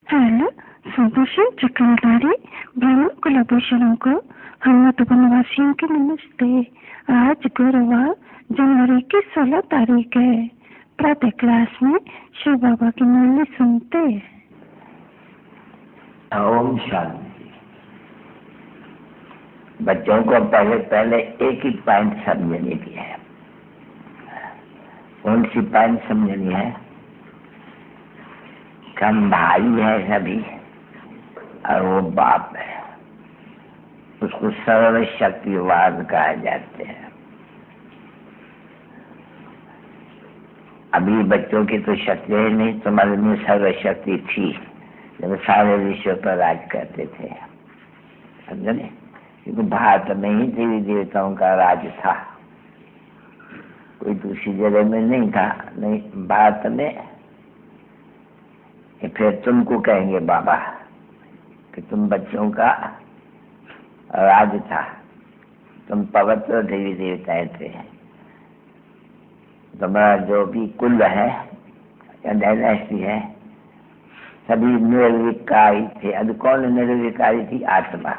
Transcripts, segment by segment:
Hello, Santoshi चक्रधारी ब्रह्म कुलभूषणों को हनुमत वनवासियों की नमस्ते। आज गुरुवार जनवरी की 16 तारीख है। प्रातः क्लास में शिव बाबा की मुरली सुनते हैं। ओम शांति। बच्चों को पहले एक ही पॉइंट समझनी की है। कौन सी पॉइंट समझनी है? हम भाई है सभी और वो बाप है। उसको सर्वशक्तिवान कहा जाते हैं। अभी बच्चों की तो शक्ति है नहीं, तुम्हारे में सर्वशक्ति थी जब सारे विश्व पर राज करते थे। समझे नहीं? क्योंकि भारत में ही देवी देवताओं का राज था, कोई दूसरी जगह में नहीं था। नहीं, भारत में। फिर तुमको कहेंगे बाबा कि तुम बच्चों का राज था, तुम पवित्र देवी देवताएं थे। तुम्हारा जो भी कुल है या डायनेस्टी है सभी निर्विकारी थे। अब कौन निर्विकारी थी? आत्मा।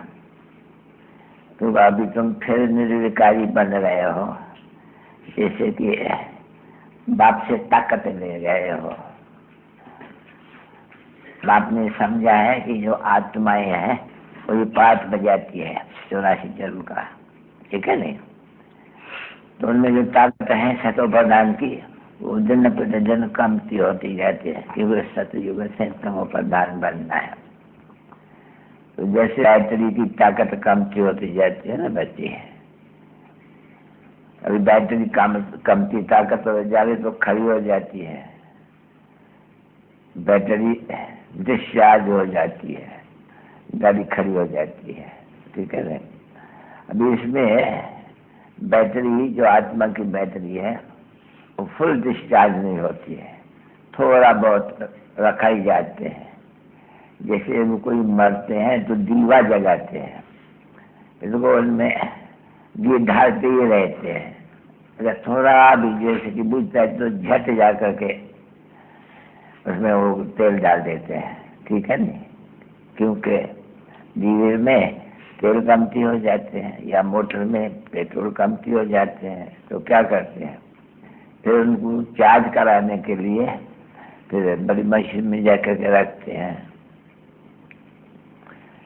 तो अभी तुम फिर निर्विकारी बन रहे हो, जैसे कि बाप से ताकत ले गए हो। बाप ने समझा है कि जो आत्माएं हैं वो ये पाठ बजाती है 84 जन्म का, ठीक है नहीं? तो उनमें जो ताकत है सतो प्रधान की, वो दिन प्रतिदिन कमती होती जाती है, क्योंकि सतयुग से तमो प्रधान बनना है। तो जैसे बैटरी की ताकत कमती होती जाती है ना बच्ची, अभी बैटरी कमती ताकत हो जाए तो खड़ी हो जाती है, बैटरी डिस्चार्ज हो जाती है, गाड़ी खड़ी हो जाती है, ठीक है ना? अभी इसमें बैटरी जो आत्मा की बैटरी है वो फुल डिस्चार्ज नहीं होती है, थोड़ा बहुत रखा ही जाते हैं। जैसे वो कोई मरते हैं तो दीवा जलाते हैं, इसको उनमें घी ढालते ही रहते हैं। अगर थोड़ा भी जैसे कि बुझता है तो झट जा करके उसमें वो तेल डाल देते हैं, ठीक है नहीं? क्योंकि दीवे में तेल कमती हो जाते हैं या मोटर में पेट्रोल कमती हो जाते हैं, तो क्या करते हैं फिर उनको चार्ज कराने के लिए फिर बड़ी मशीन में जाकर के रखते हैं।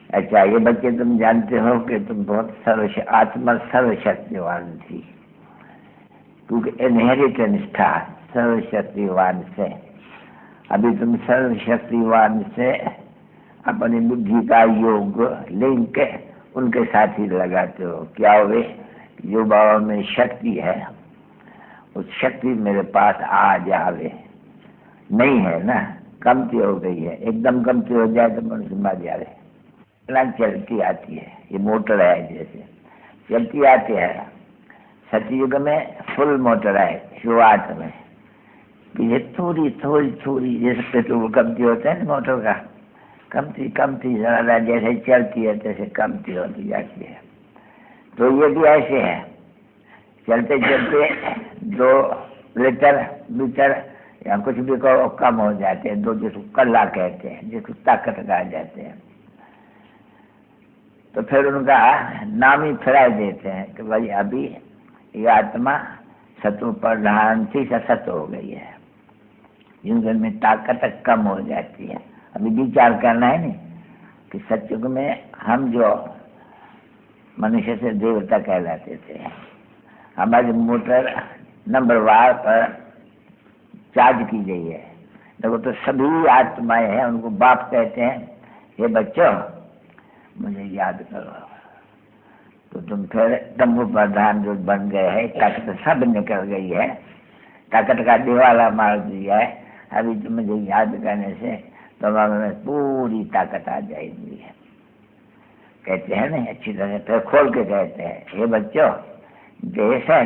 अच्छा, ये बच्चे तुम जानते हो कि तुम बहुत आत्मा सर्वशक्तिवान थी, क्योंकि इनहेरिटेंस था सर्वशक्तिवान से। अभी तुम सर्वशक्तिवान से अपनी बुद्धि का योग लिंक उनके साथ ही लगाते हो। क्या हुए? जो बाबा में शक्ति है उस शक्ति मेरे पास आ जावे। नहीं है ना, कमती हो गई है। एकदम कमती हो जाए तो मनुष्य मर जाए। चलती आती है, ये मोटर है, जैसे चलती आती है। सतयुग में फुल मोटर है, शुरुआत में ये थोड़ी थोड़ी थोड़ी, जैसे पेट्रोल कमती होता है ना मोटर का, कमती कमती ज़्यादा जैसे चलती है तैसे कमती होती जाती है। तो ये भी ऐसे है, चलते चलते 2 लीटर या कुछ भी कम हो जाते हैं, 2 जिसको कल्ला कहते हैं, जिसको ताकत कहा जाते हैं। तो फिर उनका नाम ही फिरा देते हैं कि भाई अभी ये आत्मा सत्व प्रधान थी, सत हो गई है, जिनके में ताकत कम हो जाती है। अभी विचार करना है नहीं कि सतयुग में हम जो मनुष्य से देवता कहलाते थे, हमारी मोटर नंबर वार पर चार्ज की गई है। देखो तो सभी आत्माएं हैं, उनको बाप कहते हैं। हे बच्चों, मुझे याद करो। तो तुम फिर तंबू प्रधान जो बन गए हैं, ताकत सब निकल गई है, ताकत का दिवाला मार दिया है। अभी तुम मुझे याद करने से तुम्हारे में पूरी ताकत आ जाएगी। कहते हैं ना अच्छी तरह, फिर खोल के कहते हैं, हे बच्चों, देश है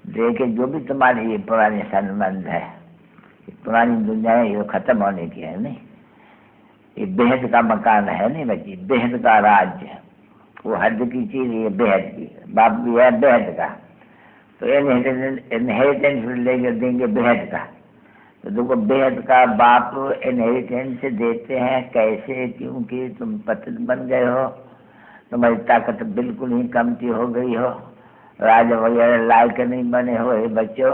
देह के जो भी तुम्हारे ये पुराने संबंध है, पुरानी दुनिया है, ये खत्म होने की है नहीं। ये बेहद का मकान है नहीं बच्ची, बेहद का राज्य, वो हद की चीज, ये बेहद की। बाप भी है बेहद का, तो इनहेरिटेंस लेकर देंगे बेहद का। तो तुमको बेहद का बाप इनहेरिटेंस देते हैं। कैसे? क्योंकि तुम पतित बन गए हो, तुम्हारी ताकत बिल्कुल ही कमती हो गई हो, राजा वगैरह लायक नहीं बने हो। हे बच्चों,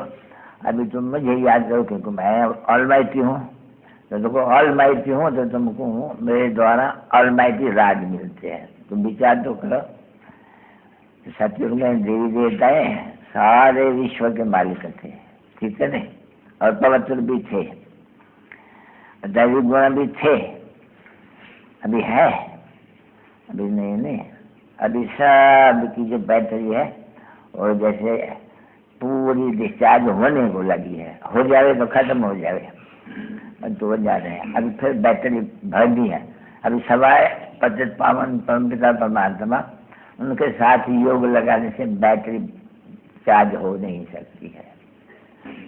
अभी तुम मुझे याद करो क्योंकि मैं ऑलमाइटी हूँ। तो तुमको ऑलमाइटी हूँ तो तुमको मेरे द्वारा ऑलमाइटी राज मिलते हैं। तुम विचार तो करो। सतयुग में देवी देवताएं सारे विश्व के मालिक थे, ठीक है नहीं? और पवित्र भी थे, दैविक गुण भी थे। अभी है? अभी नहीं। अभी सब की जो बैटरी है और जैसे पूरी डिस्चार्ज होने को लगी है। हो जाए तो खत्म हो जाए, तो हो जा रहे हैं। अभी फिर बैटरी भर दी है। अभी सवाए पतित पावन परमपिता परमात्मा, उनके साथ योग लगाने से बैटरी चार्ज हो नहीं सकती है,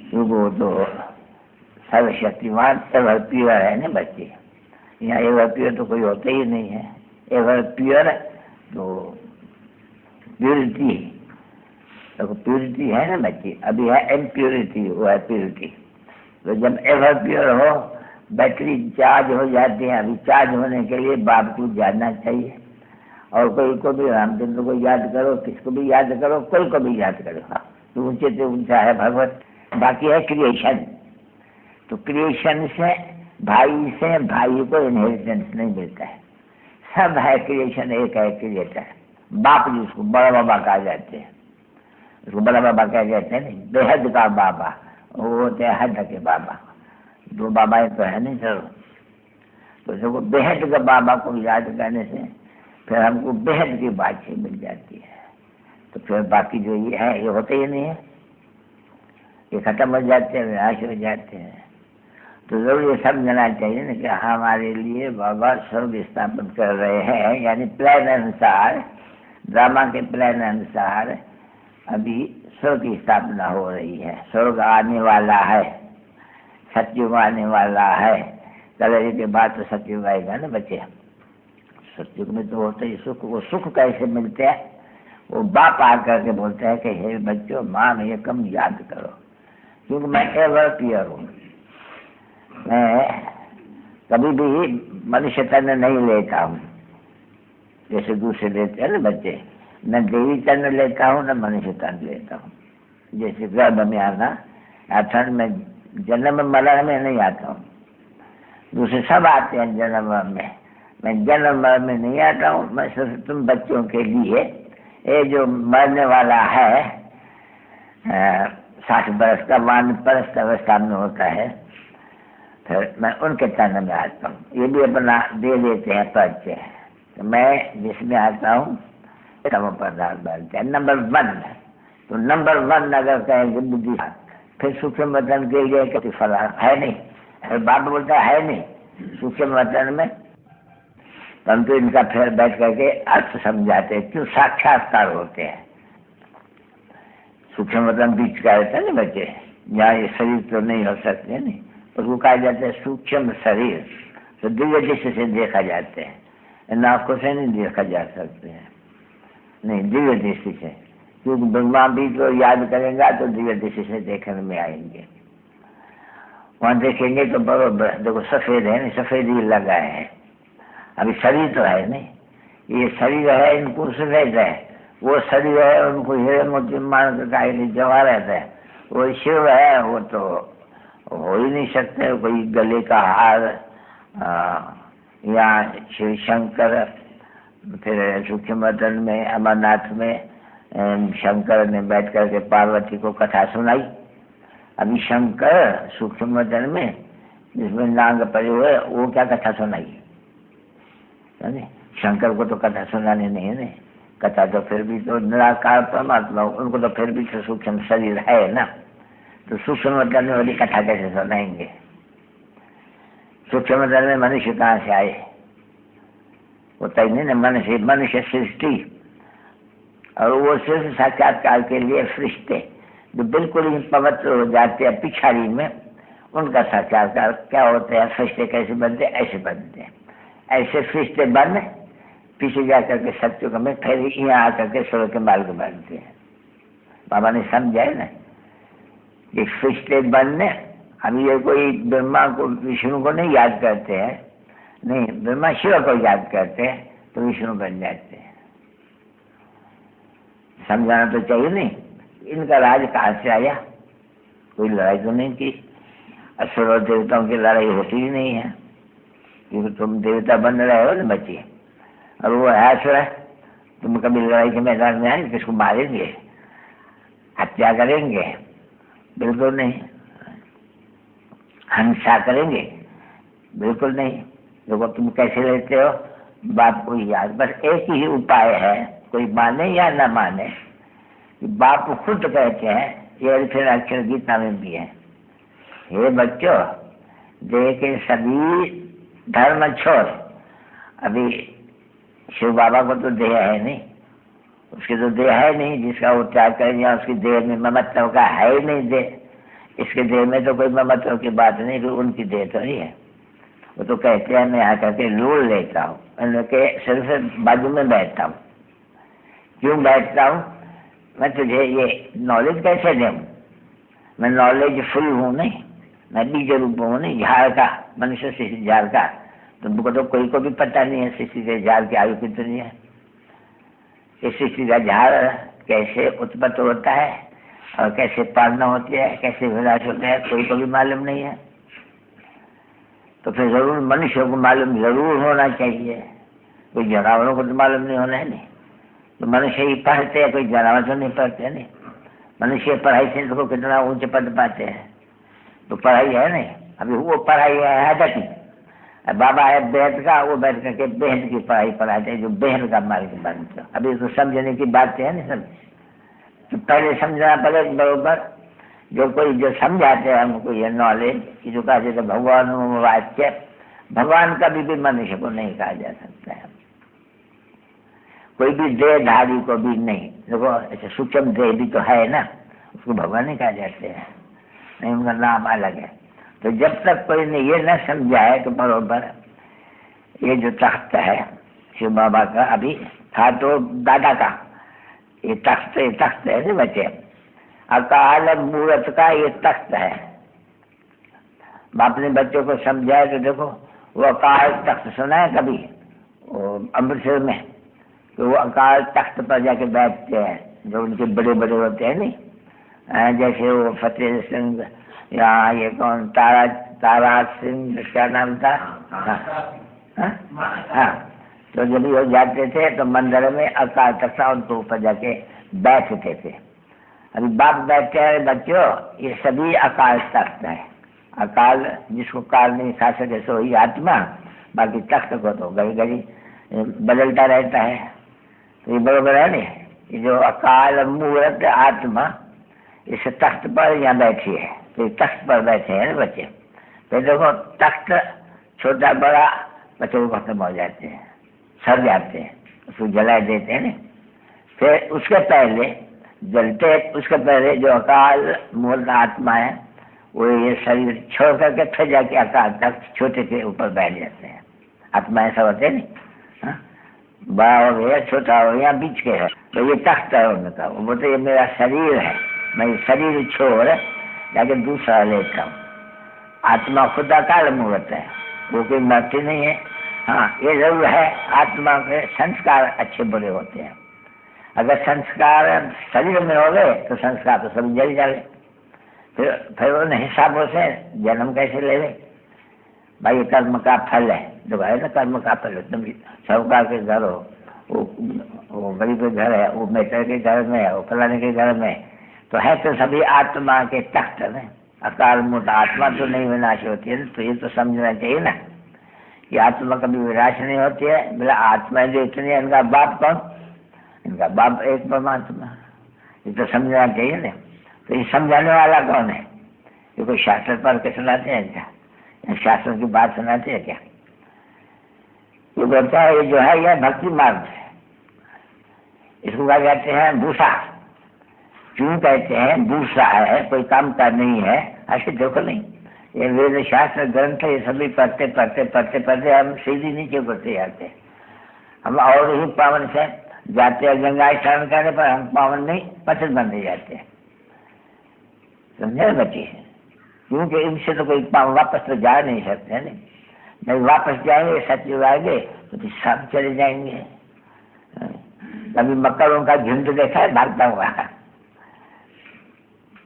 क्योंकि वो तो सर्वशक्तिमान एवर प्योर है ना बच्चे। यहाँ एवर प्योर तो कोई होता ही नहीं है। एवर प्योर तो प्योरिटी, तो प्योरिटी है ना बच्चे। अभी है इम्प्योरिटी, वो है प्योरिटी। तो जब एवर प्योर हो, बैटरी चार्ज हो जाती है। अभी चार्ज होने के लिए बाप को जानना चाहिए। और कोई को भी, रामचंद्र को याद करो, किसको भी याद करो, कोई को भी याद करो। हाँ, तो ऊंचे से ऊंचा है भगवत। बाकी है क्रिएशन। तो क्रिएशन से भाई को इनहेरिटेंस नहीं मिलता है। सब है क्रिएशन, एक है क्रिएटर बाप, जिसको बड़ा बाबा कहा जाते हैं। उसको बड़ा बाबा कहा जाते हैं नहीं, बेहद का बाबा, वो होते हैं हद के बाबा। दो बाबा तो है नहीं सर। तो सबको बेहद का बाबा को याद करने से फिर हमको बेहद की बात मिल जाती है। तो फिर बाकी जो ये है, ये होते ही नहीं है, ये खत्म हो जाते हैं, विनाश हो जाते हैं। तो जरूर ये समझना चाहिए ना कि हमारे लिए बाबा स्वर्ग स्थापन कर रहे हैं, यानी प्लान अनुसार, ड्रामा के प्लान अनुसार अभी स्वर्ग की स्थापना हो रही है। स्वर्ग आने वाला है, सतयुग आने वाला है। कलयुग के बाद तो सतयुग आएगा ना बच्चे। सतयुग में तो होते ही सुख। वो सुख कैसे मिलते हैं? वो बाप आकर के बोलते हैं कि हे बच्चों, माँ ये कम याद करो, क्योंकि मैं एवर प्योर हूँ। मैं कभी भी मनुष्य तन नहीं लेता हूँ जैसे दूसरे लेते हैं ना बच्चे। न देवी तन लेता हूँ, न मनुष्य तन लेता हूँ। जैसे गर्भ में आना, अर्थात मैं जन्म मरण में नहीं आता हूँ। दूसरे सब आते हैं जन्म में, मैं जन्म मरण में नहीं आता हूँ। मैं सिर्फ तुम बच्चों के लिए, ये जो मरने वाला है 60 बरस का वानप्रस्थ अवस्था में होता है, फिर मैं उनके तन में आता हूँ। ये भी अपना दे देते हैं परिचय। तो मैं जिसमें आता हूँ तम पदार्थ बनते हैं। नंबर 1, तो नंबर 1 अगर कहेंगे बुद्धि, फिर सूक्ष्म वतन के लिए किसी फल है नहीं। अरे बाप बोलता है नहीं सूक्ष्म वतन में, परंतु इनका फिर बैठ करके अर्थ समझाते हैं, क्यों साक्षात्कार होते हैं। सूक्ष्म वतन बीच का रहता है ना बच्चे, जहाँ ये शरीर तो नहीं हो सकते नहीं, उसको कहा जाता है सूक्ष्म शरीर। तो दिव्य दृष्टि से देखा जाते हैं, इन आंखों से नहीं देखा जा सकते हैं, नहीं दिव्य दृष्टि से। क्योंकि ब्रह्मा भी तो याद करेगा तो दिव्य दृष्टि से देखने में आएंगे। वहाँ देखेंगे तो बराबर देखो सफेद है नहीं, सफेद ही लगा है। अभी शरीर तो है नहीं, ये शरीर है, इनको सफेद है। वो शरीर है, उनको हीरे मोती मान कर जमा रहता है। वो शिव है, वो तो हो ही नहीं सकते। कोई गले का हार या शिव शंकर। फिर सूक्ष्म वतन में अमरनाथ में शंकर ने बैठ करके पार्वती को कथा सुनाई। अभी शंकर सूक्ष्म वतन में जिसमें नांग पड़े हुए, वो क्या कथा सुनाई? शंकर को तो कथा सुनाने नहीं है। कथा तो फिर भी तो निराकार परमात्मा, उनको तो फिर भी तो सूक्ष्म शरीर है ना। तो सूक्ष्म वतन में वाली कथा कैसे सुनाएंगे? सूक्ष्म वतन में मनुष्य कहाँ से आए? होता ही नहीं ना। मनुष्य सृष्टि, और वो सिर्फ साक्षात्कार के लिए फरिश्ते जो बिल्कुल ही पवित्र हो जाते हैं पिछाड़ी में, उनका साक्षात्कार क्या होता है? फरिश्ते कैसे बनते? ऐसे बनते हैं। ऐसे फरिश्ते बन पीछे जा करके सत्युग में फिर यहाँ आकर के स्वर्ग के मार्ग बनते हैं। बाबा ने समझाए ना कि फरिश्ते बनने अभी ये कोई ब्रह्मा को विष्णु को नहीं याद करते हैं, नहीं, ब्रह्मा शिव को याद करते हैं तो विष्णु बन जाते हैं। समझाना तो चाहिए नहीं, इनका राज कहाँ से आया? कोई लड़ाई तो नहीं की, असुर और देवताओं की लड़ाई होती ही नहीं है, क्योंकि तुम देवता बन रहे हो ना बच्चे, और वो है असुर है। तुम कभी लड़ाई के मैदान में आएंगे, किसको मारेंगे, हत्या करेंगे? बिल्कुल नहीं। हिंसा करेंगे? बिल्कुल नहीं। देखो तुम कैसे लेते हो बाप को याद। बस एक ही उपाय है, कोई माने या न माने, बाप खुद कहते हैं, ये फिर अक्षर गीता में भी है, हे बच्चों देह के सभी धर्म छोड़। अभी शिव बाबा को तो देह है नहीं, उसकी तो देह है नहीं जिसका वो त्याग करेंगे, उसकी देह में ममत्व का है ही नहीं देह। इसके देह में तो कोई ममत्व की बात नहीं, तो उनकी देह तो नहीं है। वो तो कहते हैं मैं आकर के लूल लेता हूँ, उनके सिर से बाजू में बैठता हूँ। क्यों बैठता हूँ? मैं तुझे ये नॉलेज कैसे दूँ? मैं नॉलेज फुल हूँ नहीं, मैं बीज रूप हूँ नहीं, झाड़ का, मनुष्य शिशि झाड़ का। तुमको तो कोई को भी पता नहीं है शिशि के झाड़ की आयु कितनी है, इस शिशि का झाड़ कैसे उत्पन्न होता है और कैसे पालना होती है, कैसे विनाश होता है, कोई को भी मालूम नहीं है। तो फिर जरूर मनुष्य को मालूम जरूर होना चाहिए, कोई जानवरों को तो मालूम नहीं होना है नहीं। तो मनुष्य ही पढ़ते हैं, कोई जानवर तो नहीं पढ़ते नहीं। मनुष्य पढ़ाई से देखो कितना ऊंचे पद पाते हैं, तो पढ़ाई है नहीं। अभी वो पढ़ाई है हैदती, बाबा है बेहद का, वो बैठ करके बेहद की पढ़ाई पढ़ाते हैं, जो बेहद का मार्ग बनते। अभी तो समझने की बातें है नहीं सब, तो पहले समझना पड़े बरोबर। जो कोई जो समझाते हैं हमको ये नॉलेज कि जो कहते थे भगवान वाक्य, भगवान कभी भी मनुष्य को नहीं कहा जा सकता है, कोई भी देहधारी को भी नहीं। देखो ऐसे सूक्ष्म देह भी तो है ना, उसको भगवान नहीं कहा जाते हैं, नहीं, उनका नाम अलग है। तो जब तक कोई ने ये न समझाए तो बरोबर ये जो तख्त है शिव बाबा का, अभी था तो दादा का, ये तख्त है ना बच्चे, अकाल मूर्त का ये तख्त है। बाप ने बच्चों को समझाया तो देखो वो अकाल तख्त सुना है कभी अमृतसर में, तो वो अकाल तख्त पर जाके बैठते हैं, जो उनके बड़े बड़े होते हैं नहीं, जैसे वो फतेह सिंह या ये कौन तारा सिंह क्या नाम था, हाँ, तो जब वो जाते थे तो मंदिर में अकाल तख्त उनके ऊपर जाके बैठते थे। अभी बाप बैठते हैं बच्चों, ये सभी अकाल तख्त है। अकाल जिसको काल नहीं खा सके सो ही आत्मा, बाकी तख्त को तो घड़ी घड़ी बदलता रहता है। तो ये बरोबर है नहीं, ये जो अकाल मूर्त आत्मा इस तख्त पर यहाँ बैठी है, तो तख्त पर बैठे हैं बच्चे। तो देखो तख्त छोटा बड़ा बच्चे को खत्म हो जाते हैं, सड़ जाते हैं, उसको जला देते हैं ना। फिर उसके पहले जलते, उसके पहले जो अकाल मूर्त आत्मा है वो ये शरीर छोड़ करके फिर जाके अकाल तख्त छोटे के ऊपर बैठ जाते हैं। आत्मा ऐसा होते है नहीं, बड़ा हो गया छोटा हो गया बीच के है, तो ये तख्त है उनका। वो बोलते ये मेरा शरीर है, मैं शरीर छोड़ जाके दूसरा लेता हूँ। आत्मा खुद अकाल मूर्त है, वो कोई मरती नहीं है। हाँ ये जरूर है, आत्मा के संस्कार अच्छे बुरे होते हैं। अगर संस्कार शरीर में हो गए तो संस्कार तो सब जल जाए, फिर उन हिसाबों से जन्म कैसे ले ले भाई। ये कर्म का फल है, जो है ना कर्म का फल। तुम साहूकार के घर हो, वो गरीब के घर है, वो मेटर के घर में है, वो फलाने के घर में, तो है तो सभी आत्मा के तख्त में। अकाल मूर्त आत्मा तो नहीं विनाश होती है, तो ये तो समझना चाहिए ना कि आत्मा कभी विनाश नहीं होती है। बोला आत्मा जो इतनी है, इनका बाप कौन? इनका बाप एक परमात्मा, ये तो समझना चाहिए ना। तो ये समझाने वाला कौन है? ये कोई शास्त्र पढ़ के सुनाते हैं क्या, या शास्त्र की बात सुनाते हैं क्या? ये बोलता है ये जो है यह भक्ति मार्ग है, इसको कहा जाते हैं भूषा। क्यों कहते हैं भूषा है, कोई काम का नहीं है, ऐसे देखो नहीं। ये वेद शास्त्र ग्रंथ ये सभी पढ़ते पढ़ते पढ़ते पढ़ते हम सीधी नीचे होते जाते हैं। हम और ही पावन से जाते हैं, गंगा स्नान करने पर हम पावन नहीं पतित बनते जाते हैं। समझे बच्चे? क्योंकि इनसे तो कोई वापस तो जा नहीं सकते है नहीं वापस जाएंगे सचिव आएंगे तो सब चले जाएंगे। कभी मकरों का झुंड देखा है भागता हुआ,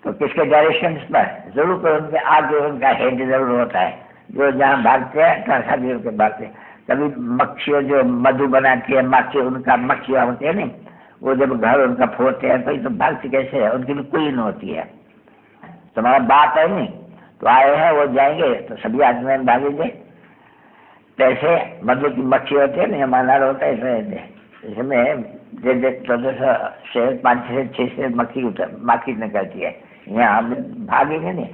तो किसके डायरेक्शन पर जरूर पर उनके आगे उनका हेड जरूर होता है, जो जहाँ भागते हैं सभी उनके भागते हैं। कभी मक्खियों जो मधु बनाती है माखी, उनका मक्खियाँ होती है नहीं, वो जब घर उनका फोड़ते हैं तो भागती कैसे है, उनकी भी क्वीन होती है। तुम्हारा बाप है नहीं तो आए हैं वो जाएंगे तो सभी आदमी भागेंगे। कैसे मधु की मक्खी होती है नहीं, हमारा होता है इसमें से 5 से 6 से मक्खी निकलती है, यहाँ हम भागेंगे नहीं,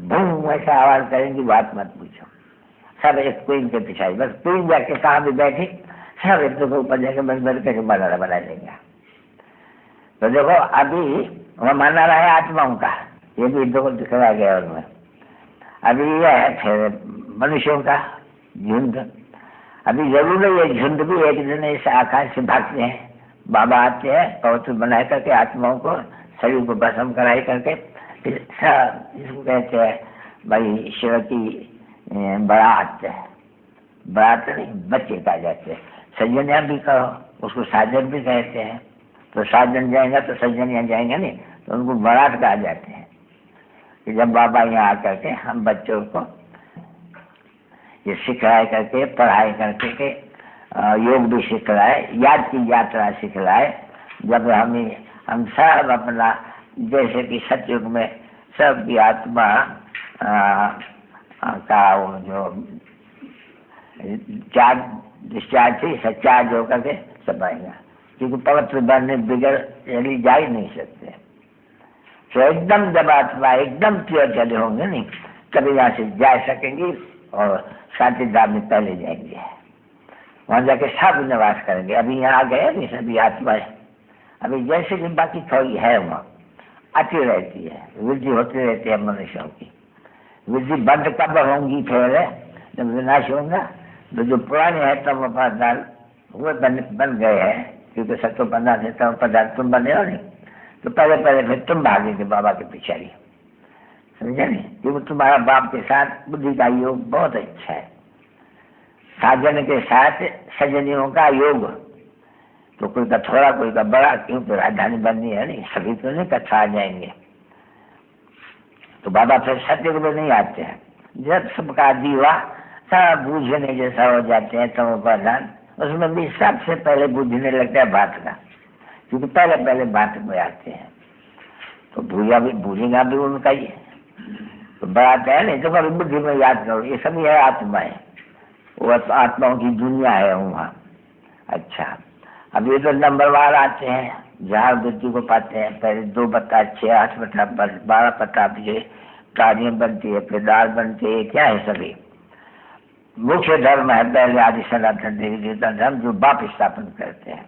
बूम ऐसा आवाज करेंगे बात मत पूछो। सब एक क्वीन के पीछे, बस क्वीन जाके कहाँ भी बैठी सब एक दूसरे ऊपर जाके बस करके बना देंगे। तो देखो अभी वह माना रहा है आत्माओं का, ये भी देखो दिखाया गया उनमें। अभी यह है फिर मनुष्यों का झुंड। अभी जरूर है ये झुंड भी एक दिन इस आकाश से भागते हैं, बाबा आते हैं पवित्र बना करके आत्माओं को शरीर को भस्म कराई करके फिर इसको कहते हैं भाई शिव की बारात है, बारात नहीं बच्चे कहा जाते हैं। सज्जनिया भी कहो, उसको साजन भी कहते हैं। तो साजन जाएंगे तो सज्जनिया जाएंगे नहीं, तो उनको बारात कहा जाते हैं। कि जब बाबा यहाँ आकर के हम बच्चों को ये सिखलाए करके पढ़ाई करके के योग भी सिखलाए, याद की यात्रा सिखलाए। जब हम सब अपना जैसे कि सतयुग में सबकी आत्मा का वो जो डिस्चार्ज थी सच्चार्ज होकर के सब आएगा, क्योंकि पवित्र बनने बिगड़ यदि जा ही नहीं सकते। तो एकदम जब आत्मा एकदम प्योर चले होंगे नहीं तभी यहाँ से जा सकेंगे और शांति धाम में पहले जाएंगे, वहाँ जाके सब निवास करेंगे। अभी यहाँ आ गए नहीं सभी आत्माएं, अभी जैसे कि बाकी थोड़ी है वहाँ आती रहती है, वृद्धि होती रहती है मनुष्यों की। वृद्धि बंद कब होंगी फिर जब विनाश होगा, तो जो पुराने हैं तब पदार्थ वो बन गए हैं, क्योंकि सत्व पदार्थ है तब पदार्थ तुम बने हो नहीं, तो पहले फिर तुम भागेंगे बाबा के पीछे ही, समझे नहीं। क्योंकि तुम्हारा बाप के साथ बुद्धि का योग बहुत अच्छा है, साजन के साथ सजनियों का योग, तो कोई का थोड़ा कोई का बड़ा, क्योंकि राजधानी बननी है नहीं, सभी तो नहीं कथा आ जाएंगे। तो बाबा फिर सत्युग में नहीं आते हैं, जब सबका दीवा सब बूझने जैसा हो जाते हैं तम प्रधान, उसमें भी सबसे पहले बूझने लगता है बात का, क्योंकि पहले बात में आते हैं। तो बूझेगा भी उनका ही, तो बात है नहीं तो कभी बुद्धि में याद करो, ये सभी है आत्माएं, वो आत्माओं की दुनिया है वहाँ। अच्छा, अब ये तो नंबरवार आते हैं जहाँ बुद्धि को पाते हैं। पहले 2/6, 8/12 ये कार्य बनती है, फिर दाल बनती है, क्या है सभी मुख्य धर्म है। पहले आदि सनातन देवी देवता धर्म जो बाप स्थापन करते हैं,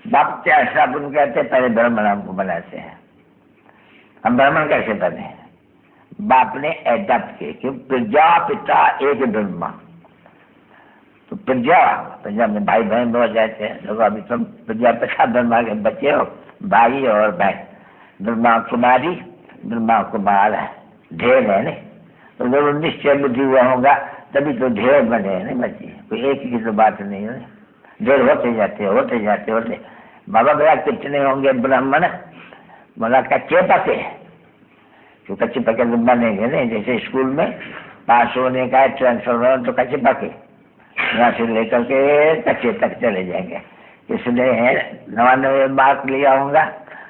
बाप क्या स्थापन करते हैं, पहले ब्राह्मण को बनाते हैं। हम ब्राह्मण कैसे बने, बाप ने एडप्ट किए कि प्रजा पिता एक ब्रह्मा, तो प्रजा में भाई बहन हो जाते हैं। तो अभी तुम प्रजा पिता ब्रह्मा के बच्चे हो, भाई और बहन, ब्रह्मा कुमारी ब्रह्मा कुमार है, ढेर है नहीं, तो जब निश्चय बुद्धि हुआ होगा तभी तो ढेर बने हैं नहीं बच्चे, कोई एक की तो बात नहीं है, ढेर होते जाते। बाबा भैया कितने होंगे ब्राह्मण, बोला कच्चे पके, तो कच्चे पके तो बनेंगे नहीं। जैसे स्कूल में पास होने का ट्रांसफर होना तो कच्चे पके, यहाँ से लेकर के कच्चे तक चले जाएंगे। किसने 99 मार्क लिया होगा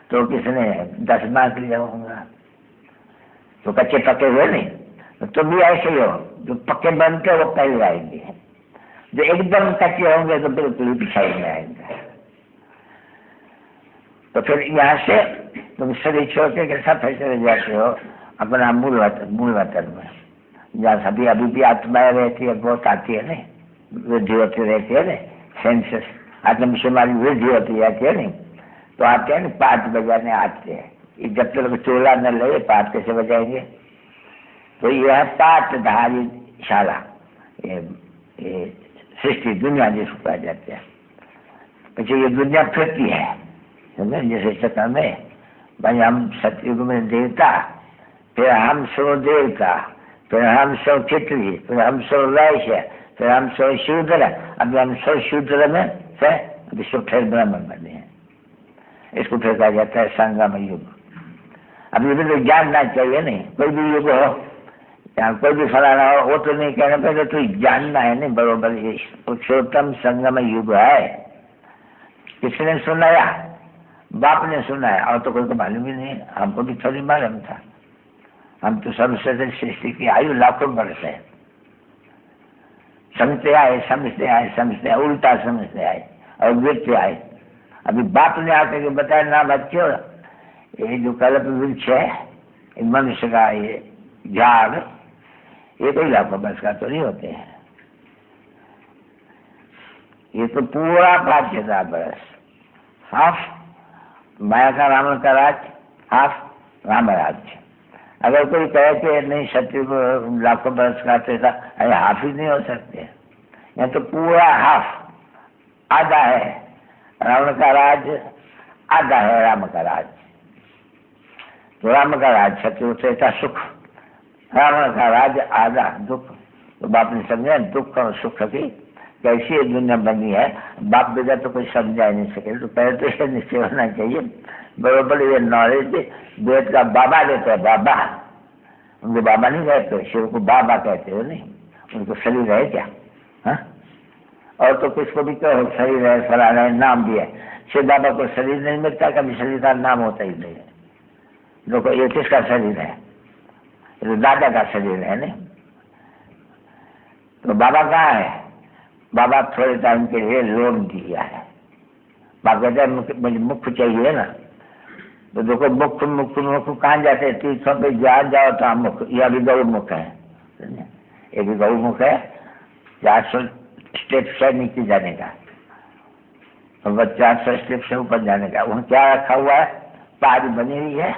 तो किसने 10 मार्क लिया होगा, तो कच्चे पके हुए नहीं। तो तुम भी ऐसे ही हो, जो पक्के बनते वो पहले आएंगे, जो एकदम कच्चे होंगे तो बिल्कुल पिछाई में आएंगे। तो फिर यहाँ से तुम शरीर छोड़ के सब चले जाते हो अपना मूल वतन में, जहाँ सभी अभी भी आत्माएं रहती है, बहुत आती है नहीं, वृद्धि होती रहती है नहीं, सेंसस आत्मशुमारी वृद्धि होती जाती है नहीं, तो आते हैं ना पाठ बजाने आते हैं। जब तक चोला न लगे पाठ कैसे बजाएंगे। तो यह पाठधारी शाला, ये सृष्टि दुनिया जिसको कहा जाता है। पीछे ये दुनिया फिरती है, समझे, जैसे चक्कर में भाई हम सतयुग में देवता, फिर हम सो देवता, फिर हम सो क्षत्रिय, फिर हम सो वैश्य, फिर हम सो शूद्र, अभी हम सो शूद्र में से अभी सो फिर ब्राह्मण बने हैं। इसको फिर कहा जाता है संगम युग। अभी भी तो जानना चाहिए, नहीं कोई भी युग हो या कोई भी फलाना हो, वो तो नहीं कहना, पहले तो जानना है नहीं बरोबर। ये पुरुषोत्तम संगम युग है। किसने सुनाया? बाप ने सुनाया, और तो कोई को मालूम ही नहीं, हमको भी थोड़ी मालूम था। हम तो सर्वश्रेष्ठ सृष्टि की आयु लाखों वर्ष है। समझते आए, उल्टा समझते आए और गिरते आए। अभी बाप ने आकर के बताया, ना बच्चों, ये जो कल्प वृक्ष है, मनुष्य का ये झाड़, ये कोई लाखों वर्ष का तो नहीं होते हैं। ये तो पूरा 5000 वर्ष, हाफ माया का रावण का राज, हाफ राम राज्य। अगर कोई कहे कि नहीं सत्य लाखों वर्ष का, तो अरे हाफ ही नहीं हो सकते। यह तो पूरा हाफ, आधा है रावण का राज, आधा है राम का राज। तो राम का राज सत्य त्रेता सुख, रावण का राज आधा दुख। तो बाप ने समझा दुख और सुख की कैसी ये दुनिया बनी है, बाप बेटा तो कोई समझा ही नहीं सके। तो पहले तो ये निश्चय होना चाहिए बरोबर ये नॉलेज। वेद का बाबा देते हैं, बाबा, उनको बाबा नहीं कहते, शिव को बाबा कहते हो नहीं, उनको शरीर है क्या? हा? और तो किसको भी कहो शरीर है, फलाना है, नाम भी है। शिव बाबा को शरीर नहीं मिलता, कभी शरीर का नाम होता ही नहीं है। देखो ये किसका शरीर है? तो दादा का शरीर है नहीं। तो बाबा कहाँ है? बाबा थोड़े टाइम के लिए लोन दिया है। बाप कहते हैं मुझे मुख चाहिए ना, तो देखो मुख मुख मुख कहाँ जाते हैं? तीर्थों पे जहाँ जाओ तो मुख, यह भी गौ मुख है, ये भी गौ मुख है। 400 स्टेप से नीचे जाने का, और 400 स्टेप से ऊपर जाने का। वहाँ क्या रखा हुआ है? पारी बनी हुई है,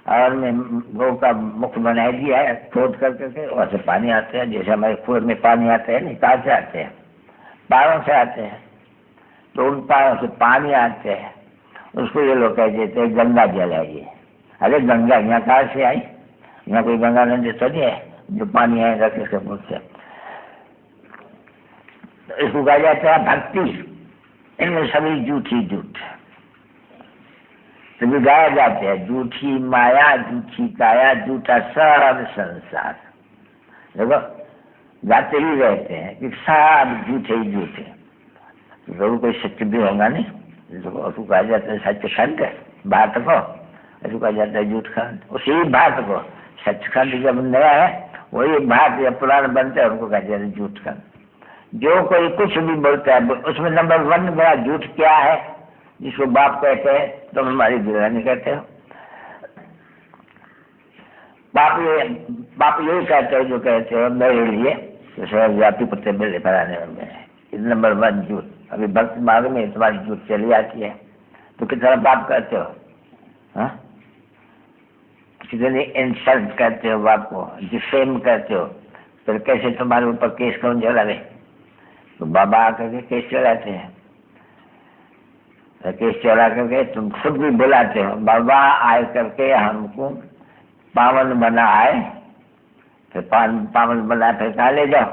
और मैं गौ का मुख बना दिया है खोद कर करके। वहाँ से पानी आते हैं, जैसे हमारे कुएं में पानी आते हैं, निकाल से आते हैं, पारों से आते हैं। तो उन पारों से पानी आते हैं, उसको ये लोग कह देते हैं गंगा जल है ये। अरे गंगा यहाँ कहाँ से आई? यहाँ कोई गंगा नदी तो नहीं है जो पानी आएगा किसके मुख से। तो इसको कहा जाता है भक्ति। इनमें सभी झूठी झूठ तो गाया जाते हैं, झूठी माया, झूठी काया, झूठा सब संसार। देखो गाते ही रहते हैं कि सब झूठे ही झूठे। जरूर कोई सत्य भी होगा नहीं। उसको कहा जाता है सचखंड बात को, उसको कहा जाता है झूठ खंड। उसी बात को सचखंड जब नया है, वही बात या पुराण बनते हैं, उनको कहा जाता है झूठ खंड। जो कोई कुछ भी बोलता है उसमें नंबर 1 बड़ा झूठ क्या है, जिसको बाप कहते हैं तो हमारी गिरानी कहते हो। बाप यही कहते हैं जो कहते हो मेरे लिए तो सर्वव्यापी पत्ते मेले फैलाने वाले हैं। नंबर 1 झूठ। अभी भक्त मार्ग में तुम्हारी झूठ चली आती है तो कितना बाप कहते हो, हाँ? कितनी इंसल्ट करते हो बाप को, डिफेम करते हो, फिर कैसे तुम्हारे ऊपर केस कौन चलावे? तो बाबा आकर के केस चलाते हैं। केस चला करके तुम खुद भी बुलाते हो, बाबा आए करके हमको पावन बनाए, फिर पावन बनाए, फिर कहा ले जाओ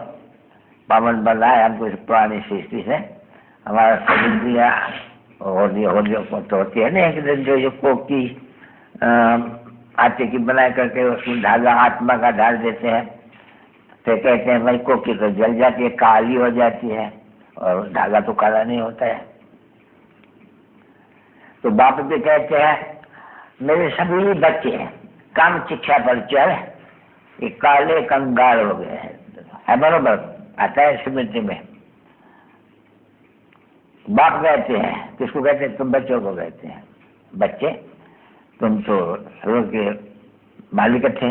पावन बनाए हमको इस पुरानी सृष्टि से। हमारा शरीर दिया होलियों को तो होती है ना एक दिन, जो ये कोकी आटे की बना करके उसमें धागा आत्मा का डाल देते हैं, फिर कहते हैं भाई कोकी तो जल जाती है, काली हो जाती है, और धागा तो काला नहीं होता है। तो बाप भी कहते हैं मेरे सभी बच्चे काम शिक्षा पर चल ये काले कंगाल हो गए हैं। है बरोबर, आता है स्मृति में। बाप कहते हैं, किसको कहते हैं? तुम बच्चों को कहते हैं। बच्चे तुम तो स्वर्ग के मालिक थे,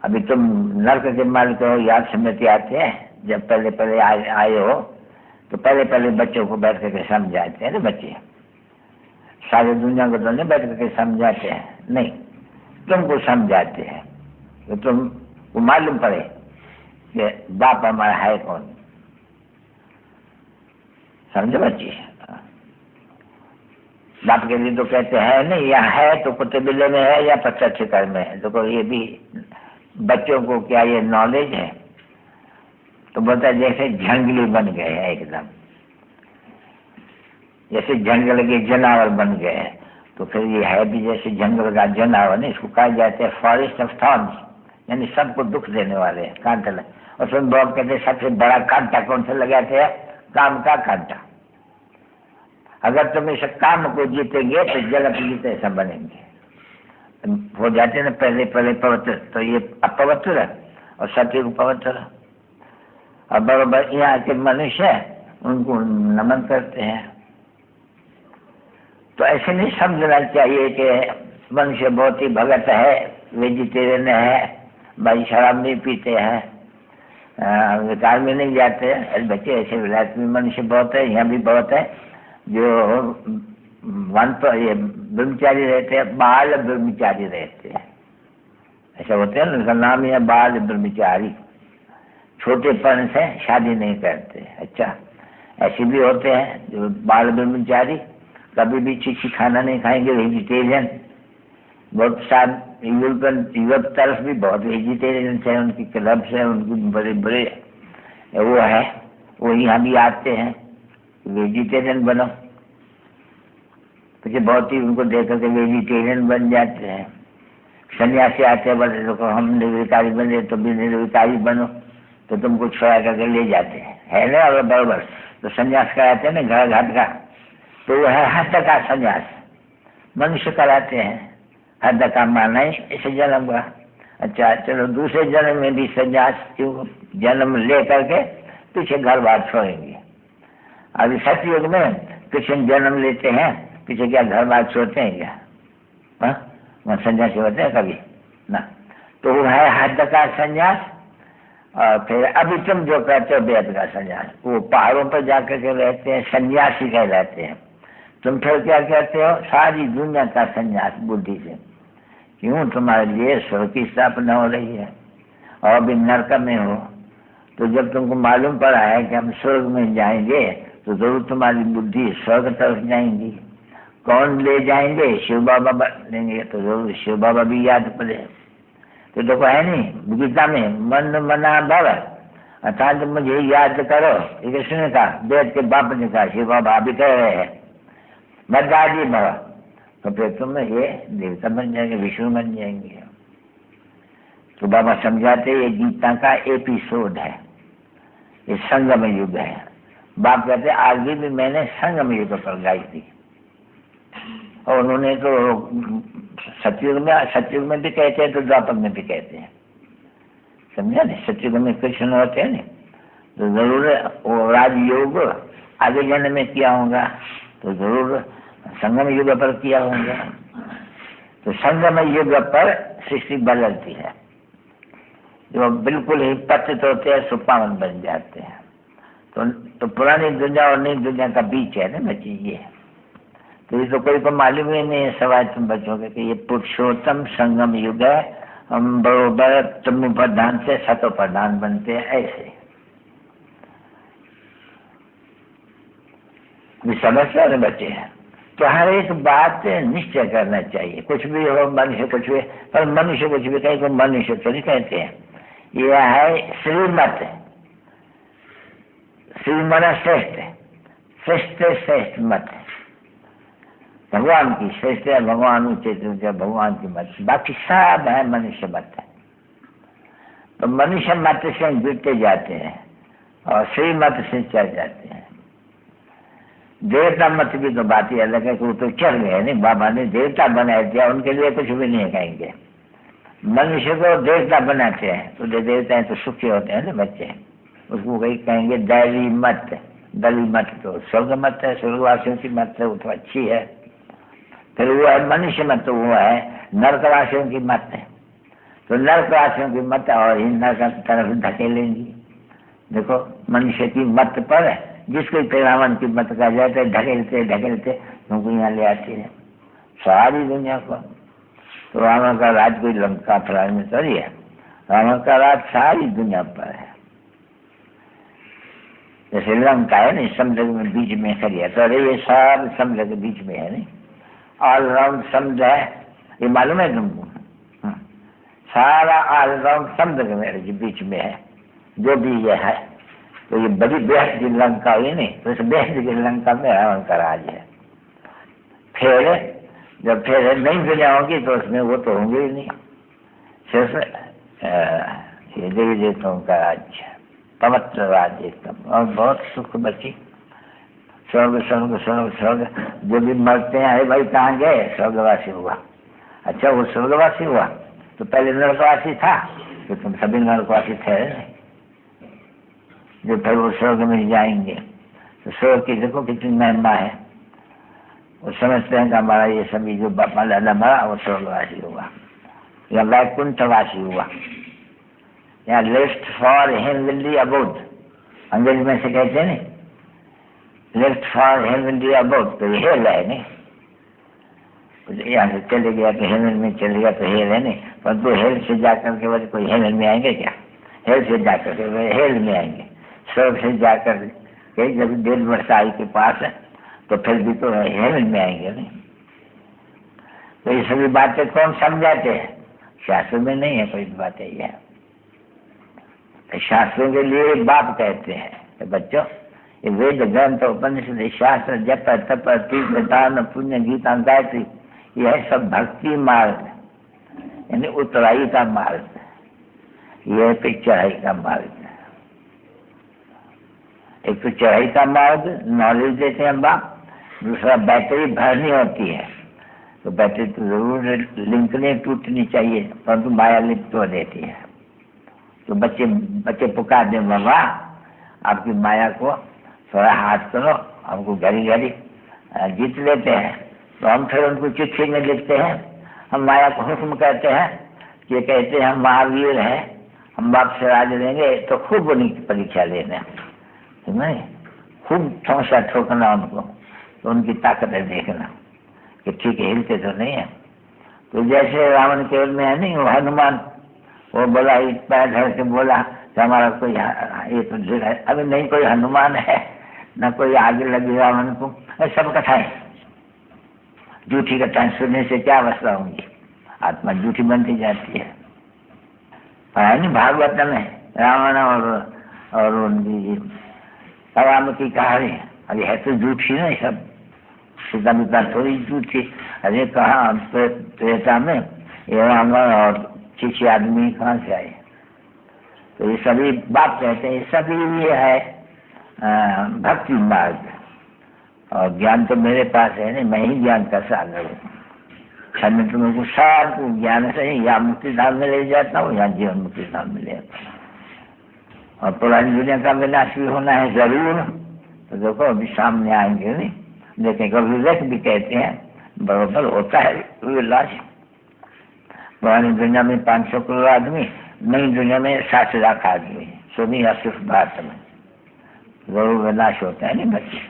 अभी तुम नर्क के मालिक हो। याद स्मृति आते हैं जब पहले पहले आए हो तो पहले बच्चों को बैठ करके समझाते हैं ना। बच्चे सारी दुनिया को तो नहीं बैठ करके समझाते हैं, नहीं तुमको समझाते हैं तो तुमको मालूम पड़े कि बाप हमारा है कौन। समझो बच्चे, बाप के लिए तो कहते हैं नहीं, यहाँ है तो कुत्ते बिल्ले में है या पत्थर ठिकर में है। देखो ये भी बच्चों को क्या ये नॉलेज है? तो बोलता जैसे जंगली बन गए हैं, एकदम जैसे जंगल के जानवर बन गए हैं। तो फिर ये है भी जैसे जंगल का जानवर नहीं, इसको कहा जाते हैं फॉरेस्ट ऑफ थॉर्न्स, यानी सबको दुख देने वाले हैं, कांटा लगे। और फिर बहुत कहते हैं सबसे बड़ा कांटा कौन सा लगाते हैं? काम का कांटा। अगर तुम इस काम को जीतेंगे तो जगत जीते ऐसा बनेंगे। हो जाते ना पहले पहले पवित्र, तो ये अपवित्र और सत्य को पवित्र। और बराबर यहाँ के मनुष्य उनको नमन करते हैं। तो ऐसे नहीं समझना चाहिए कि मनुष्य बहुत ही भगत है, वेजिटेरियन है, भाई शराब नहीं पीते हैं, विकार में नहीं जाते। अरे बच्चे, ऐसे विलायत में मनुष्य बहुत है, यहाँ भी बहुत है जो वन पर ये ब्रह्मचारी रहते हैं, बाल ब्रह्मचारी रहते हैं। ऐसा होते हैं ना, उनका नाम ही है बाल ब्रह्मचारी, छोटेपन से शादी नहीं करते। अच्छा, ऐसे भी होते हैं जो बाल ब्रह्मचारी, कभी भी चीची खाना नहीं खाएंगे, वेजिटेरियन। बहुत सारे यूरोप तरफ भी बहुत वेजिटेरियन है, उनकी क्लब्स है, उनकी बड़े बड़े वो है, वो यहाँ भी आते हैं वेजिटेरियन बनो। तो बहुत ही उनको देख करके वेजिटेरियन बन जाते हैं। सन्यासी आते हैं, बोले देखो हम निर्विकारी बने तो भी निर्विकारी बनो, तो तुमको छोड़ा करके ले जाते हैं, है ना। और बराबर तो संन्यास कराते हैं ना घर घाट का, तो वो है हद का संन्यास, मनुष्य कराते हैं। हद का माना ही इस जन्म का। अच्छा, चलो दूसरे जन्म में भी संन्यास क्यों जन्म ले करके पीछे घर बार छोड़ेंगे। अभी सतयुग में कृष्ण जन्म लेते हैं, पीछे क्या घर बार छोड़ते हैं क्या? वहाँ संन्यासी होते हैं कभी ना। तो वो है हद का संन्यास। और फिर अभी तुम जो कहते हो वेद का संन्यास, वो पहाड़ों पर जाकर के रहते हैं, सन्यासी कहलाते हैं। तुम फिर क्या कहते हो? सारी दुनिया का संन्यास बुद्धि से। क्यों? तुम्हारे लिए स्वर्ग की स्थापना हो रही है और अभी नरक में हो। तो जब तुमको मालूम पड़ा है कि हम स्वर्ग में जाएंगे, तो जरूर तुम्हारी बुद्धि स्वर्ग तरफ जाएंगी। कौन ले जाएंगे? शिव बाबा लेंगे, तो जरूर शिव बाबा भी याद पड़े। तो देखो है नहीं गीता में, मन मना भव अर्थात मुझे याद करो। ये किसने कहा? वेद के बाप ने कहा, शिव बाबा अभी कह रहे हैं मदाजी भव। तो फिर तुम ये देवता बन जाएंगे, विष्णु बन जाएंगे। तो बाबा समझाते ये गीता का एपिसोड है, ये संगम युग है। बाप कहते आज भी मैंने संगम युग पर गाई थी। और उन्होंने तो सतयुग में भी कहते हैं, तो द्वापर में भी कहते हैं, समझा नहीं। सतयुग में कृष्ण होते हैं नहीं, तो जरूर वो राजयोग आगे जन्म में किया होगा, तो जरूर संगम युग पर किया होगा। तो संगम युग पर सृष्टि बदलती है, जो बिल्कुल ही पतित होते हैं सुपावन बन जाते हैं। तो पुरानी दुनिया और नई दुनिया का बीच है ना बच्चे ये। तो ये तो कोई को मालूम ही नहीं है, सवाल तुम बचोगे कि ये पुरुषोत्तम संगम युग है, हम बरोबर तमो प्रधान से सतो प्रधान बनते हैं। ऐसे समस्या में बच्चे हैं। तो हर एक बात निश्चय करना चाहिए, कुछ भी हो मनुष्य कुछ भी, पर मनुष्य कुछ भी कहे को मनुष्य तो नहीं कहते हैं। यह है श्रीमत, श्रीमन श्रेष्ठ, श्रेष्ठ श्रेष्ठ मत, भगवान की श्रेष्ठ है, भगवान उचित भगवान की मत, बाकी सब है मनुष्य मत। तो मनुष्य मत से जुड़ते जाते हैं और श्रीमत से चल जाते हैं। देवता मत की तो बात ही अलग है कि वो तो चल गए नहीं, बाबा ने देवता बना दिया, उनके लिए कुछ भी नहीं कहेंगे। मनुष्य को देवता बनाते हैं, तो जो देवता है तो सुखी होते हैं ना बच्चे, उसको कहीं कहेंगे दैवी मत। दली मत तो स्वर्ग मत है, स्वर्गवासियों की मत है, वो तो अच्छी है। फिर वो है मनुष्य मत, तो वो है नरकवासियों की मत है। तो नरकवासियों की मत और इन नरक की तरफ धकेलेंगी। देखो मनुष्य की मत पर जिसको रावण की मत कहा जाता है, ढकेलते ढकेलते तुमको यहाँ ले आती है सारी दुनिया को। तो रावण का राज कोई लंका फरार में थोड़ी है, रावण का राज सारी दुनिया पर है। जैसे लंका है नहीं, समुद्र में बीच में खड़ी है, तो अरे ये सब समुद्र के बीच में है नहीं, ऑल राउंड समुद्र है, ये मालूम है तुमको? सारा ऑलराउंड समुद्र मेरे के बीच में है, जो भी ये है। तो ये बड़ी बेहद की लंका हुई नहीं, तो इस बेहद की लंका में रावण का राज है। फिर जब फिर नई दुनिया होगी तो उसमें वो तो होंगे ही नहीं, सिर्फ ये देवी देवताओं का राज्य, पवित्र राज्य एकदम, और बहुत सुख बची। स्वर्ग स्वर्ग स्वर्ग स्वर्ग, जो भी मरते हैं, अरे भाई कहाँ गए, स्वर्गवासी हुआ। अच्छा वो स्वर्गवासी हुआ तो पहले नरकवासी था, तो तुम सभी नरकवासी थे नहीं, जो फिर वो स्वर्ग में जाएंगे। तो स्वर्ग की देखो कितनी महिमा है। वो समझते हैं कि हमारा ये सभी जो बापा दादा मरा वो स्वर्गवासी हुआ या वैकुंठवासी हुआ, या लिस्ट फॉर हेवनली अबोड, अंग्रेजी में से कहते हैं नहीं, लिस्ट फॉर हेवनली अबोड, तो ये हेल है नहीं। यहाँ से चले गया तो हेवन में चले गया तो हेल है नहीं, परंतु हेल से जाकर के वजह कोई हेवन में आएंगे क्या, हेल से जाकर के वे हेल में आएंगे। स्वर्ग से जाकर के जब 1.5 वर्षाई के पास है तो फिर भी तो हेवन में आएंगे नहीं। तो ये सभी बातें कौन समझाते हैं, शास्त्र में नहीं है कोई बातें। ये शास्त्रों के लिए बाप कहते हैं तो बच्चों, ये वेद ग्रंथ उपनिषद शास्त्र जप तप तीर्थ दान पुण्य गीता गायत्री, यह सब भक्ति मार्ग, यानी उतराई का मार्ग, यह पे चढ़ाई का मार्ग। एक तो चढ़ाई का मार्ग नॉलेज देते हैं बाप, दूसरा बैटरी भरनी होती है, तो बैटरी तो जरूर लिंक नहीं टूटनी चाहिए, परंतु माया लिंक तो देती है। तो बच्चे पुकार दे, बाबा आपकी माया को थोड़ा हाथ करो, हमको घड़ी घड़ी जीत लेते हैं। तो हम फिर उनको चिट्ठी में लिखते हैं, हम माया को हुक्म करते हैं कि कहते हैं हम महावीर हैं, हम बाप से राज लेंगे, तो खूब उन्हीं की परीक्षा लेना, नहीं खूब ठोसा ठोकना उनको, तो उनकी ताकत देखना कि ठीक है, हिलते तो नहीं है। तो जैसे रावण केवल में है नहीं, वो हनुमान, वो बोला एक पैर धर के बोला कि हमारा कोई ये तो अभी नहीं कोई हनुमान है, न कोई आगे लगी रावण को, सब कथाएं झूठी कथाएं सुनने से क्या अवस्था होंगी, आत्मा झूठी बनती जाती है। पढ़ा नहीं भागवत में रावण और उनकी राम की कहानी, अरे है तो झूठी नहीं, सब सीता बीता थोड़ी झूठी। अरे कहा त्रेता में ये रावण और किसी आदमी कहाँ से आए, तो ये सभी बात कहते हैं, ये सभी ये है भक्ति मार्ग। और ज्ञान तो मेरे पास है नहीं, मैं ही ज्ञान का सागर हूँ। मैं तुमको सारा ज्ञान से ही या मुक्ति धाम में ले जाता हूँ या जीवन मुक्ति धाम में ले जाता हूँ। और पुरानी दुनिया का विनाश भी होना है जरूर, तो देखो अभी सामने आएंगे नहीं, देखेंगे विवेक भी कहते हैं बरोबर होता है विलास। पुरानी दुनिया में 500 करोड़ आदमी, नई दुनिया में 60 लाख आदमी, सुनी या सिर्फ भारत में जरूर विनाश होता है नहीं बच्चे।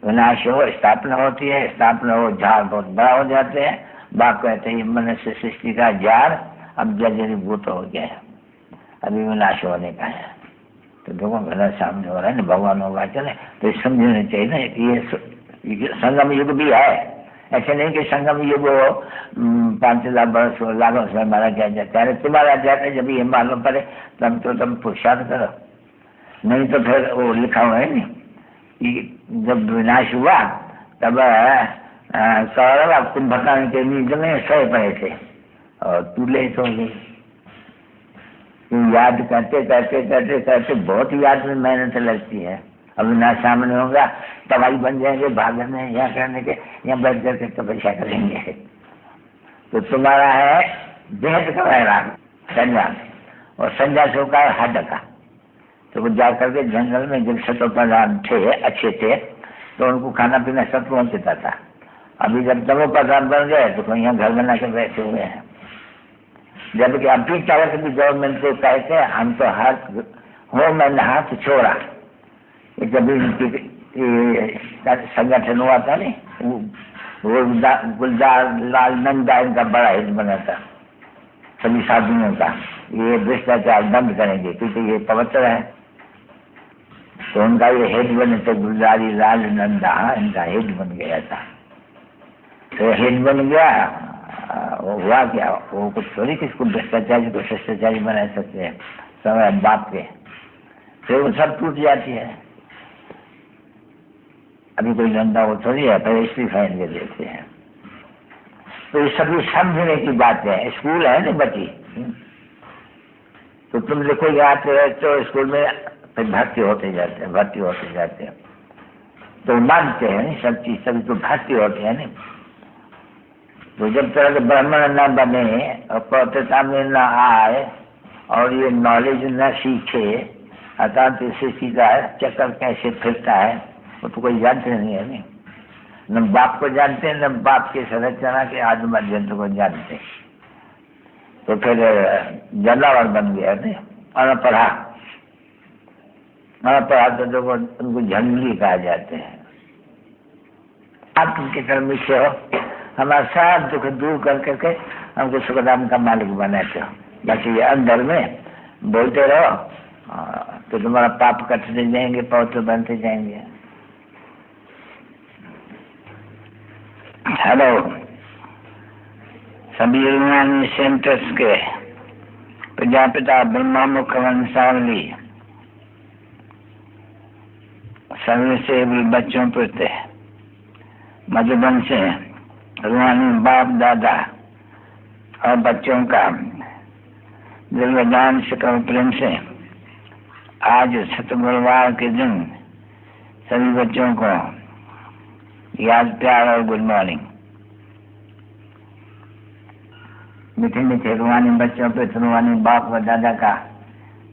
विनाश हो स्थापना होती है, स्थापना हो झाड़ बहुत बड़ा हो जाते हैं। बाप कहते हैं मनुष्य सृष्टि का झाड़ अब जर्जरीभूत हो गया है, अभी विनाश होने का है। तो देखो मेरा सामने हो रहा है ना, भगवान होगा चले, तो समझना चाहिए ना कि ये संगम युग भी है। ऐसे नहीं कि संगम युग हो 5,000 वर्ष हो, लाखों से हमारा क्या जाता है, तुम्हारा जाता है। जब ये मालूम पड़े तब तो तुम पुरुषार्थ करो, नहीं तो फिर वो लिखा हुआ है नहीं कि जब विनाश हुआ तब कौरव कुंभकर्ण के नींद में सोए पड़े थे और तू लेट हो गई। याद करते करते करते करते बहुत याद में मेहनत लगती है। अब विनाश सामने होगा तबाही बन जाएंगे, भागने यहाँ करने के, यहाँ बैठ करके तपस्या करेंगे। तो तुम्हारा है बेहद का वैराग संज्ञा, और संज्ञा से होगा हद का। तो वो जा करके जंगल में जब सतोप्रधान थे, अच्छे थे, तो उनको खाना पीना सब पहुँचता था। अभी जब तमोप्रधान बन गए तो यहाँ घर बना कर बैठे हुए हैं। जबकि अभी चालक भी गवर्नमेंट को कहते हैं हम तो हाथ हो, मैंने हाथ छोड़ा। जब संगठन हुआ था नहीं, वो गुलजार लाल नंदा इनका बड़ा हित बना था सभी साधुओं का, ये भ्रष्टाचार बंद करेंगे क्योंकि ये पवित्र है। तो उनका ये हेड बने थे गुलजारी लाल नंदा, इनका हेड बन गया था। तो हेड बन गया वो हुआ क्या, वो कुछ थोड़ी किसको भ्रष्टाचारी को शिष्टाचारी बना सकते हैं समय बाप के, फिर वो सब टूट जाती है। अभी कोई धंधा वो थोड़ी है, फिर इस्तीफा इनके देते हैं। तो ये सभी समझने की बात है। स्कूल है ना बच्ची, तो तुम देखो आते हो तो स्कूल में फिर भर्ती होते जाते हैं, तो मानते हैं नहीं सब चीज, सभी तो भर्ती होते हैं नहीं। तो जब तक ब्राह्मण न बने और पौत्रता में न आए और ये नॉलेज न सीखे, अर्थात इससे सीधा चक्कर कैसे फिरता है वो तो कोई जानते नहीं है नहीं। न बाप को जानते हैं, न बाप के संरचना के आदि मध्यंत्र को जानते। तो फिर जलावर बन गया नहीं, अनपढ़ा तो देखो उनको झंगली कहा जाते हैं। आप उनके तरफ मीठे हो, हमारा सारा दुख दूर करके हमको सुखदाम का मालिक बनाते हो। बाकी ये अंदर में बोलते रहो तो तुम्हारा पाप कटते जाएंगे, पवित्र बनते जाएंगे। हेलो, सभी रूहानी सेंटर्स के प्रजापिता ब्रह्मा मुख वंशावली सर्व से भी बच्चों प्रति मधुबन से रूहानी बाप दादा और बच्चों का दिलदान से प्रेम से आज सतगुरुवार के दिन सभी बच्चों को याद प्यार और गुड मॉर्निंग। मीठे मीठे रूहानी बच्चों पे रूहानी बाप व दादा का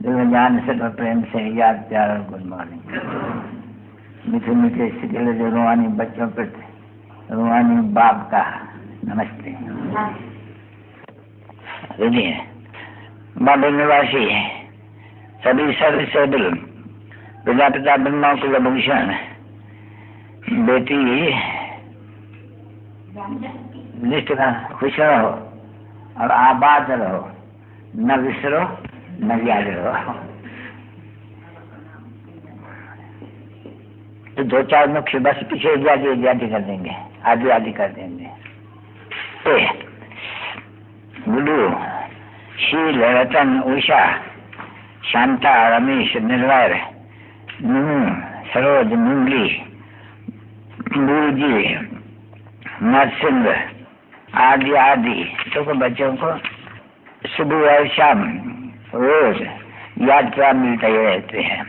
दिलदान से प्रेम से याद प्यार और गुड मॉर्निंग। मीठे मीठे सिकले रूहानी बच्चों पे रूहानी बाप का नमस्ते। बाबा निवासी सभी सर्वसेबल प्रजापिता ब्रह्मा कुलभूषण बेटी निष्ठा खुश रहो और आबाद रहो, न विसरो न याद रहो। तो दो चार मुख्य बस पीछे इत्यादि कर देंगे, आदि कर देंगे। गुरु शील रतन उषा शांता रमेश निर्भर सरोज मुंगली गुरु जी नरसिंह आदि आदि तो बच्चों को सुबह और शाम रोज याद क्या मिलते ही रहते हैं,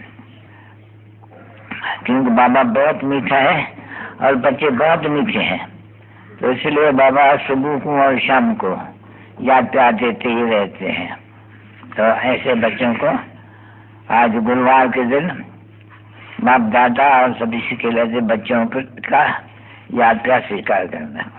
क्योंकि बाबा बहुत मीठा है और बच्चे बहुत मीठे हैं। तो इसलिए बाबा सुबह को और शाम को याद प्यार देते ही रहते हैं। तो ऐसे बच्चों को आज गुरुवार के दिन बाप दादा और सभी के बच्चों का याद प्यार स्वीकार करना।